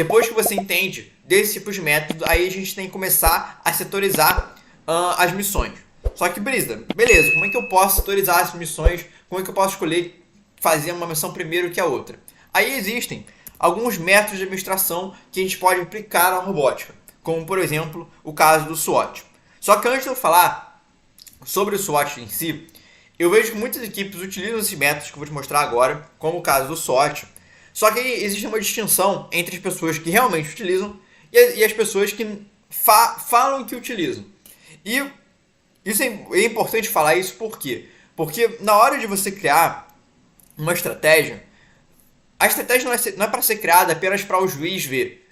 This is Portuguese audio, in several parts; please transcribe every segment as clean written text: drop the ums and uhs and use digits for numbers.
Depois que você entende desse tipo de método, aí a gente tem que começar a setorizar as missões. Só que, beleza, como é que eu posso setorizar as missões? Como é que eu posso escolher fazer uma missão primeiro que a outra? Aí existem alguns métodos de administração que a gente pode aplicar na robótica, como, por exemplo, o caso do SWOT. Só que antes de eu falar sobre o SWOT em si, eu vejo que muitas equipes utilizam esses métodos que eu vou te mostrar agora, como o caso do SWOT. Só que existe uma distinção entre as pessoas que realmente utilizam e as pessoas que falam que utilizam. E isso é importante falar isso por quê? Porque na hora de você criar uma estratégia, a estratégia não é para ser criada apenas para o juiz ver.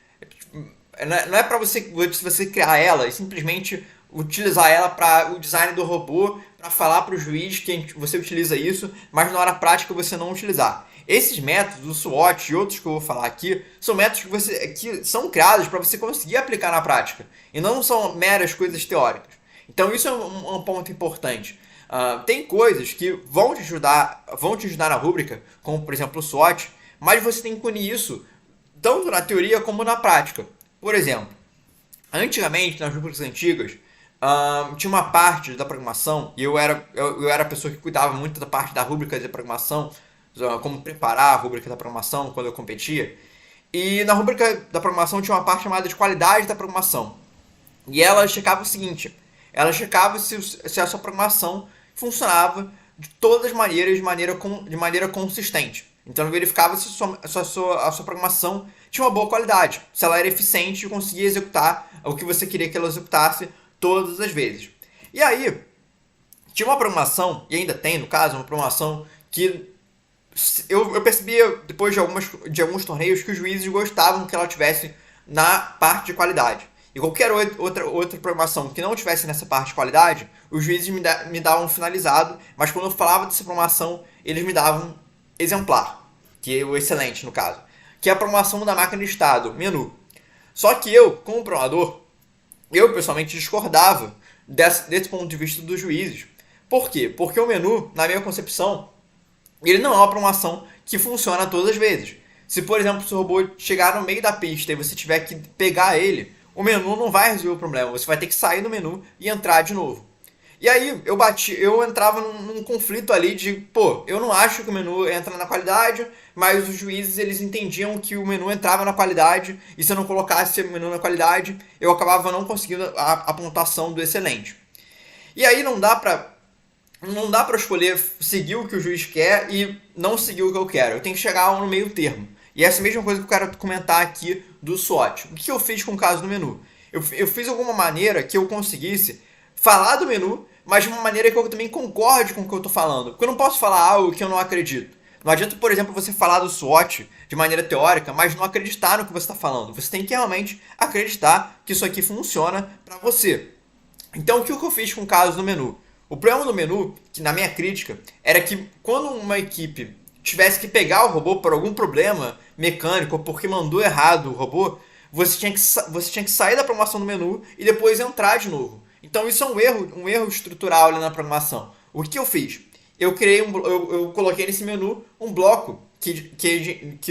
Não é para você criar ela e simplesmente utilizar ela para o design do robô, para falar para o juiz que você utiliza isso, mas na hora prática você não utilizar. Esses métodos, o SWOT e outros que eu vou falar aqui, são métodos que são criados para você conseguir aplicar na prática, e não são meras coisas teóricas. Então isso é um ponto importante. Tem coisas que vão te ajudar na rúbrica, como por exemplo o SWOT, mas você tem que unir isso tanto na teoria como na prática. Por exemplo, antigamente, nas rubricas antigas, tinha uma parte da programação, e eu era a pessoa que cuidava muito da parte da rúbrica de programação, como preparar a rúbrica da programação quando eu competia. E na rúbrica da programação tinha uma parte chamada de qualidade da programação. E ela checava o seguinte: ela checava se a sua programação funcionava de todas as maneiras, de maneira consistente. Então ela verificava se a sua programação tinha uma boa qualidade, se ela era eficiente e conseguia executar o que você queria que ela executasse todas as vezes. E aí, tinha uma programação, e ainda tem no caso, uma programação que eu percebia depois de alguns torneios que os juízes gostavam que ela tivesse na parte de qualidade. E qualquer outra programação que não tivesse nessa parte de qualidade, os juízes me davam finalizado, mas quando eu falava dessa programação, eles me davam exemplar, que é o excelente no caso, que é a programação da máquina de estado, menu. Só que eu, como programador, eu pessoalmente discordava desse ponto de vista dos juízes. Por quê? Porque o menu, na minha concepção, ele não é uma programação que funciona todas as vezes. Se, por exemplo, o seu robô chegar no meio da pista e você tiver que pegar ele, o menu não vai resolver o problema. Você vai ter que sair do menu e entrar de novo. E aí eu entrava num conflito ali de, eu não acho que o menu entra na qualidade, mas os juízes eles entendiam que o menu entrava na qualidade, e se eu não colocasse o menu na qualidade, eu acabava não conseguindo a pontuação do excelente. E aí não dá pra escolher seguir o que o juiz quer e não seguir o que eu quero. Eu tenho que chegar no meio termo. E essa mesma coisa que eu quero comentar aqui do SWOT. O que eu fiz com o caso do menu? Eu fiz alguma maneira que eu conseguisse falar do menu, mas de uma maneira que eu também concorde com o que eu estou falando. Porque eu não posso falar algo que eu não acredito. Não adianta, por exemplo, você falar do SWOT de maneira teórica, mas não acreditar no que você está falando. Você tem que realmente acreditar que isso aqui funciona para você. Então, o que eu fiz com o caso do menu? O problema do menu, que na minha crítica, era que quando uma equipe tivesse que pegar o robô por algum problema mecânico ou porque mandou errado o robô, você tinha que sair da programação do menu e depois entrar de novo. Então isso é um erro estrutural ali na programação. O que eu fiz? Eu coloquei nesse menu um bloco que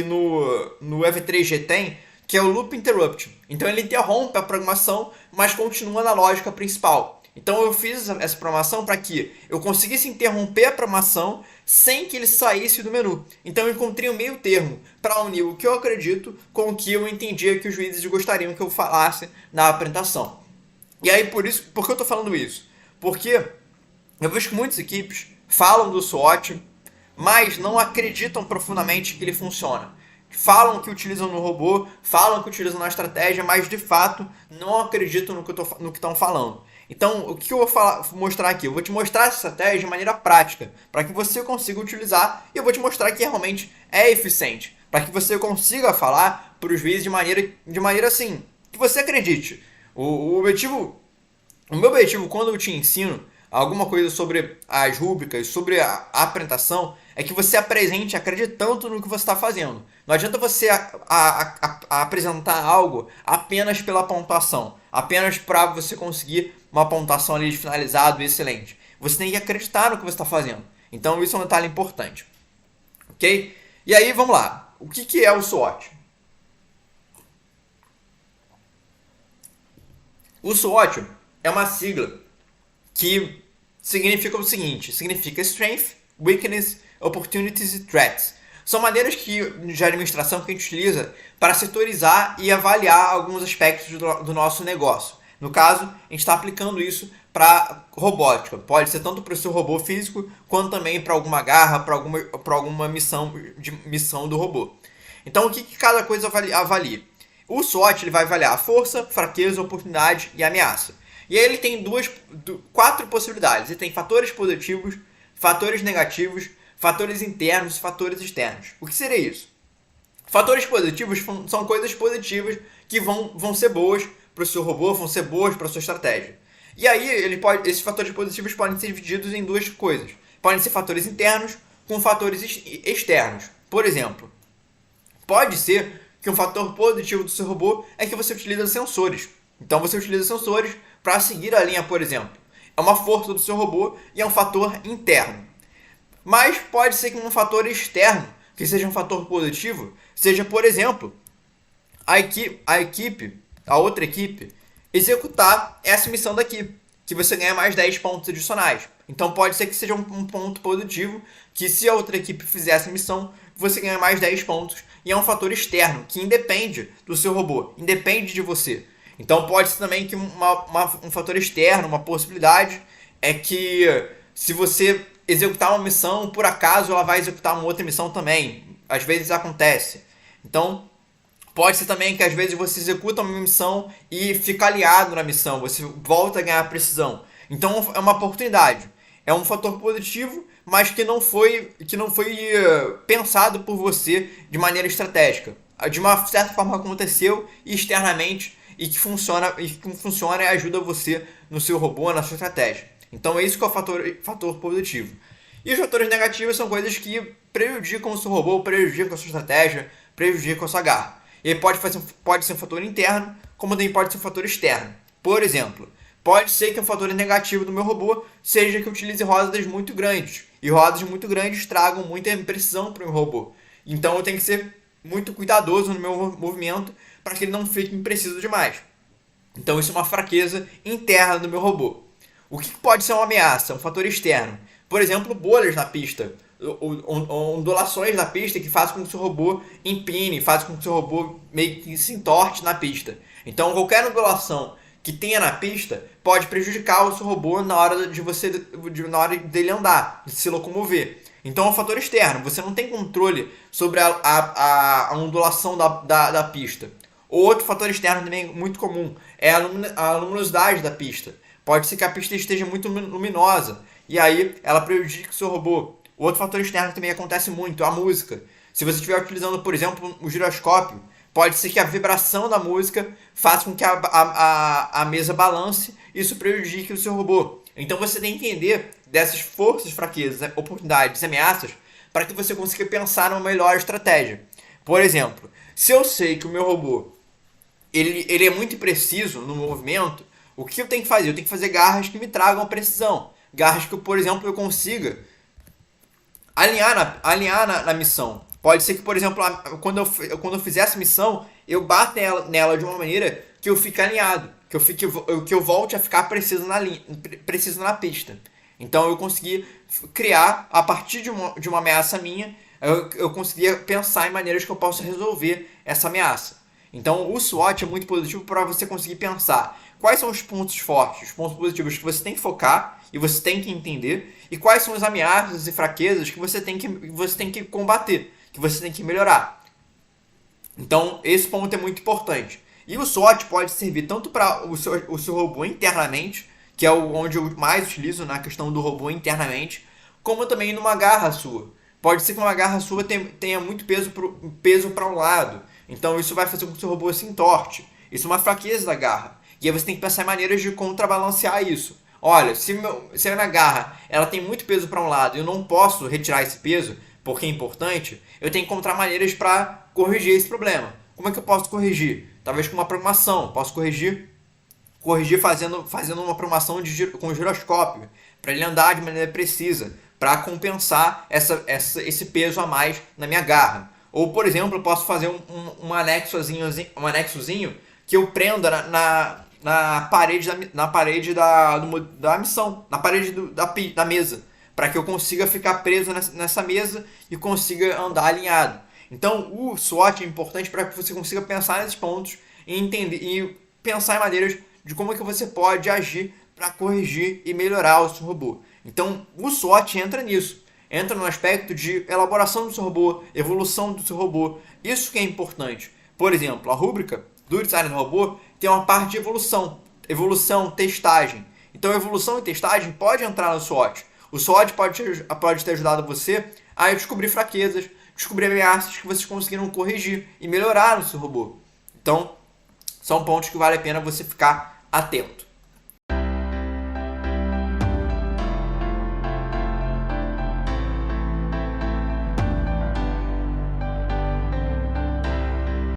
no EV3G tem, que é o Loop Interrupt. Então ele interrompe a programação, mas continua na lógica principal. Então eu fiz essa programação para que eu conseguisse interromper a programação sem que ele saísse do menu. Então eu encontrei um meio termo para unir o que eu acredito com o que eu entendia que os juízes gostariam que eu falasse na apresentação. E aí por que eu estou falando isso? Porque eu vejo que muitas equipes falam do SWOT, mas não acreditam profundamente que ele funciona. Falam que utilizam no robô, falam que utilizam na estratégia, mas de fato não acreditam no que estão falando. Então, o que eu vou mostrar aqui? Eu vou te mostrar essa estratégia de maneira prática, para que você consiga utilizar, e eu vou te mostrar que realmente é eficiente, para que você consiga falar para o juiz de maneira assim, que você acredite. O meu objetivo quando eu te ensino alguma coisa sobre as rúbricas, sobre a apresentação, é que você apresente acreditando no que você está fazendo. Não adianta você apresentar algo apenas pela pontuação, apenas para você conseguir uma pontuação ali de finalizado excelente. Você tem que acreditar no que você está fazendo. Então isso é um detalhe importante. Ok? E aí vamos lá. O que é o SWOT? O SWOT é uma sigla que significa o seguinte: significa Strength, Weakness, Opportunities e Threats. São maneiras de administração que a gente utiliza para setorizar e avaliar alguns aspectos do nosso negócio. No caso, a gente está aplicando isso para robótica. Pode ser tanto para o seu robô físico, quanto também para alguma garra, para alguma missão do robô. Então, o que cada coisa avalia? O SWOT ele vai avaliar a força, fraqueza, oportunidade e ameaça. E aí ele tem quatro possibilidades. Ele tem fatores positivos, fatores negativos, fatores internos e fatores externos. O que seria isso? Fatores positivos são coisas positivas que vão ser boas para o seu robô, vão ser boas para a sua estratégia. E aí esses fatores positivos podem ser divididos em duas coisas. Podem ser fatores internos com fatores externos. Por exemplo, pode ser que um fator positivo do seu robô é que você utiliza sensores. Então você utiliza sensores para seguir a linha, por exemplo. É uma força do seu robô e é um fator interno. Mas pode ser que um fator externo, que seja um fator positivo, seja, por exemplo, a outra equipe, executar essa missão daqui, que você ganha mais 10 pontos adicionais. Então pode ser que seja um ponto positivo, que se a outra equipe fizer essa missão, você ganha mais 10 pontos. E é um fator externo, que independe do seu robô, independe de você. Então pode ser também que um fator externo, uma possibilidade, é que se você executar uma missão, por acaso ela vai executar uma outra missão também. Às vezes acontece. Então, pode ser também que às vezes você executa uma missão e fica aliado na missão, você volta a ganhar precisão. Então é uma oportunidade. É um fator positivo, mas que não foi pensado por você de maneira estratégica. De uma certa forma aconteceu externamente e que funciona e ajuda você no seu robô, na sua estratégia. Então é isso que é o fator positivo. E os fatores negativos são coisas que prejudicam o seu robô, prejudicam a sua estratégia, prejudicam a sua garra. E pode ser um fator interno, como também pode ser um fator externo. Por exemplo, pode ser que um fator negativo do meu robô seja que eu utilize rodas muito grandes. E rodas muito grandes tragam muita imprecisão para o meu robô. Então eu tenho que ser muito cuidadoso no meu movimento para que ele não fique impreciso demais. Então isso é uma fraqueza interna do meu robô. O que pode ser uma ameaça? Um fator externo. Por exemplo, bolhas na pista. Ondulações na pista que fazem com que o seu robô empine, fazem com que o seu robô meio que se entorte na pista. Então, qualquer ondulação que tenha na pista pode prejudicar o seu robô na hora dele andar, de se locomover. Então, é um fator externo. Você não tem controle sobre a ondulação da pista. Outro fator externo também muito comum é a luminosidade da pista. Pode ser que a pista esteja muito luminosa e aí ela prejudica o seu robô. Outro fator externo que também acontece muito, a música. Se você estiver utilizando, por exemplo, o giroscópio, pode ser que a vibração da música faça com que a mesa balance e isso prejudique o seu robô. Então você tem que entender dessas forças, fraquezas, oportunidades e ameaças para que você consiga pensar numa melhor estratégia. Por exemplo, se eu sei que o meu robô ele é muito impreciso no movimento, o que eu tenho que fazer? Eu tenho que fazer garras que me tragam precisão. Garras que, por exemplo, eu consiga alinhar na missão. Pode ser que, por exemplo, quando eu fizer essa missão, eu bata nela de uma maneira que eu fique alinhado. Que eu volte a ficar preciso na pista. Então eu consegui criar, a partir de uma ameaça minha, eu conseguia pensar em maneiras que eu possa resolver essa ameaça. Então o SWOT é muito positivo para você conseguir pensar quais são os pontos fortes, os pontos positivos que você tem que focar e você tem que entender, e quais são as ameaças e fraquezas que você tem que combater, que você tem que melhorar. Então esse ponto é muito importante. E o SWOT pode servir tanto para o seu robô internamente, que é onde eu mais utilizo na questão do robô internamente, como também numa garra sua. Pode ser que uma garra sua tenha muito peso para um lado. Então isso vai fazer com que o seu robô se entorte. Isso é uma fraqueza da garra. E aí você tem que pensar em maneiras de contrabalancear isso. Olha, se a minha garra ela tem muito peso para um lado e eu não posso retirar esse peso, porque é importante, eu tenho que encontrar maneiras para corrigir esse problema. Como é que eu posso corrigir? Talvez com uma programação. Posso corrigir fazendo uma programação com giroscópio, para ele andar de maneira precisa, para compensar esse peso a mais na minha garra. Ou, por exemplo, eu posso fazer um anexozinho que eu prenda na parede da missão, na parede da mesa, para que eu consiga ficar preso nessa mesa e consiga andar alinhado. Então, o SWOT é importante para que você consiga pensar nesses pontos e entender e pensar em maneiras de como é que você pode agir para corrigir e melhorar o seu robô. Então, o SWOT entra nisso. Entra no aspecto de elaboração do seu robô, evolução do seu robô. Isso que é importante. Por exemplo, a rúbrica do design do robô tem uma parte de evolução, testagem. Então, evolução e testagem pode entrar no SWOT. O SWOT pode ter ajudado você a descobrir fraquezas, descobrir ameaças que vocês conseguiram corrigir e melhorar no seu robô. Então, são pontos que vale a pena você ficar atento.